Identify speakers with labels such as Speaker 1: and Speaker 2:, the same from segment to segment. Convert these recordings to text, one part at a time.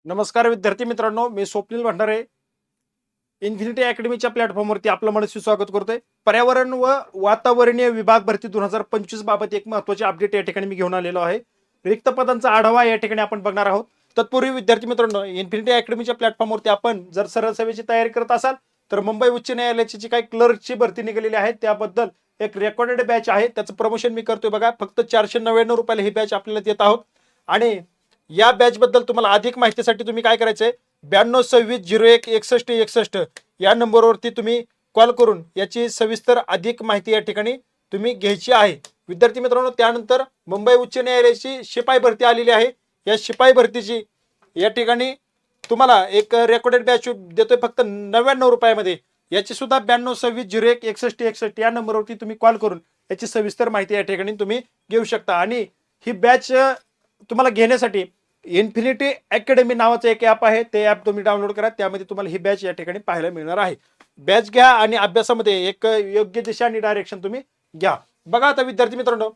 Speaker 1: नमस्कार विद्यार्थी मित्रांनो, मी स्वप्नील भंडारे इन्फिनिटी अकॅडमीच्या प्लॅटफॉर्मवरती आपलं मनस्वी स्वागत करतोय. पर्यावरण व वातावरणीय विभाग भरती 2025 बाबत एक महत्त्वाचे अपडेट या ठिकाणी मी घेऊन आलेलो आहे. रिक्त पदांचा आढावा या ठिकाणी आपण बघणार आहोत. तत्पूर्वी विद्यार्थी मित्रांनो, इन्फिनिटी अकॅडमीच्या प्लॅटफॉर्मवरती आपण जर सरळ सेवेची तयारी करत असाल तर मुंबई उच्च न्यायालयाची जी काही क्लर्कची भरती निघालेली आहे त्याबद्दल एक रेकॉर्डेड बॅच आहे. त्याचं प्रमोशन मी करतोय बघा. फक्त 499 रुपयाला ही बॅच आपल्याला देत आहोत. आणि या बॅच बद्दल तुम्हाला अधिक माहितीसाठी तुम्ही काय करायचंय, 9226016161 या नंबरवरती तुम्ही कॉल करून याची सविस्तर अधिक माहिती या ठिकाणी तुम्ही घ्यायची आहे. विद्यार्थी मित्रांनो, त्यानंतर मुंबई उच्च न्यायालयाची शिपाई भरती आलेली आहे. या शिपाई भरतीची या ठिकाणी तुम्हाला एक रेकॉर्डेड बॅच देतोय फक्त 99 रुपयामध्ये. याची सुद्धा 9226016161 या नंबरवरती तुम्ही कॉल करून याची सविस्तर माहिती या ठिकाणी तुम्ही घेऊ शकता. आणि ही बॅच तुम्हाला घेण्यासाठी इन्फिनिटी अकॅडमी नावाचं एक ॲप आहे. ते ॲप तुम्ही डाउनलोड करा. त्यामध्ये तुम्हाला ही बॅच या ठिकाणी पाहायला मिळणार आहे. बॅच घ्या आणि अभ्यासामध्ये एक योग्य दिशा आणि डायरेक्शन तुम्ही घ्या. बघा आता विद्यार्थी मित्रांनो,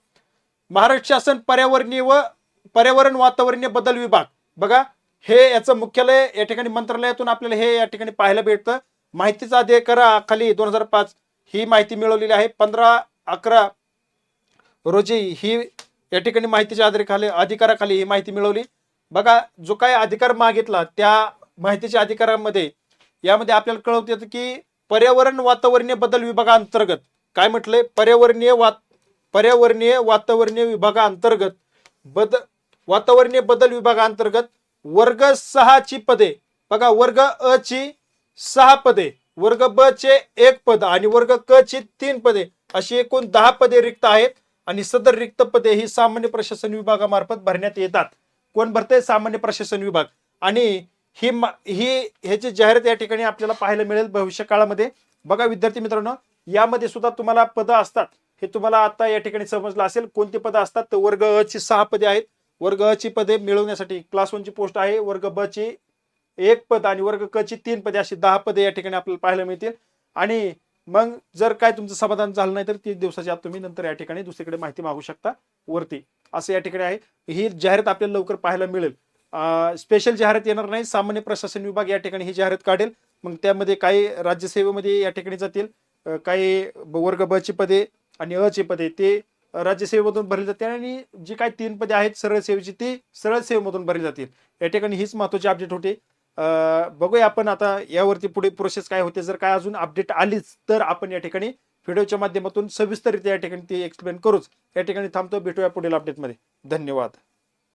Speaker 1: महाराष्ट्र शासन पर्यावरण वातावरणीय बदल विभाग, बघा हे याचं मुख्यालय या ठिकाणी मंत्रालयातून आपल्याला हे या ठिकाणी पाहायला भेटतं. माहितीचा अधिकाराखाली 2005 ही माहिती मिळवलेली आहे. 15/11 रोजी ही या ठिकाणी माहितीच्या अधिकाराखाली ही माहिती मिळवली. बघा, जो काही अधिकार मागितला त्या माहितीच्या अधिकारामध्ये यामध्ये आपल्याला कळवत येतं की पर्यावरण वातावरणीय बदल विभागाअंतर्गत काय म्हटलंय, पर्यावरणीय वातावरणीय विभागाअंतर्गत वातावरणीय बदल विभागाअंतर्गत वर्ग 6 ची पदे, बघा वर्ग अ ची 6 पदे, वर्ग ब चे 1 पद आणि वर्ग क ची 3 पदे अशी एकूण 10 पदे रिक्त आहेत. आणि सदर रिक्त पदे ही सामान्य प्रशासन विभागामार्फत भरण्यात येतात. कोण भरते? सामान्य प्रशासन विभाग. आणि ह्याची जाहिरात या ठिकाणी आपल्याला पाहायला मिळेल भविष्य काळामध्ये. बघा विद्यार्थी मित्रांनो, यामध्ये सुद्धा तुम्हाला पदं असतात. हे तुम्हाला आता या ठिकाणी समजलं असेल कोणती पदं असतात. तर वर्ग अ ची 6 पदे आहेत. वर्ग अ ची पदे मिळवण्यासाठी क्लास 1 ची पोस्ट आहे. वर्ग ब ची 1 पद आणि वर्ग क ची 3 पदे अशी 10 पदे या ठिकाणी आपल्याला पाहायला मिळतील. आणि मग जर काय तुमचं समाधान झालं नाही तर 30 दिवसाच्या आत तुम्ही नंतर या ठिकाणी दुसरीकडे माहिती मागू शकता वरती, असं या ठिकाणी आहे. ही जाहिरात आपल्याला लवकर पाहायला मिळेल. स्पेशल जाहिरात येणार नाही. सामान्य प्रशासन विभाग या ठिकाणी ही जाहिरात काढेल. मग त्यामध्ये काही राज्यसेवेमध्ये या ठिकाणी जातील, काही वर्ग ब ची पदे आणि अ ची पदे ते राज्यसेवेमधून भरली जाते. आणि जी काही 3 पदे आहेत सरळ सेवेची ती सरळ सेवेमधून भरली जातील. या ठिकाणी हीच महत्वाची अपडेट होते. बघूया आपण आता यावरती पुढे प्रोसेस काय होते. जर काय अजून अपडेट आलीच तर आपण या ठिकाणी व्हिडिओच्या माध्यमातून सविस्तररित्या या ठिकाणी ती एक्सप्लेन करूच. या ठिकाणी थांबतो. भेटूया पुढील अपडेटमध्ये. धन्यवाद.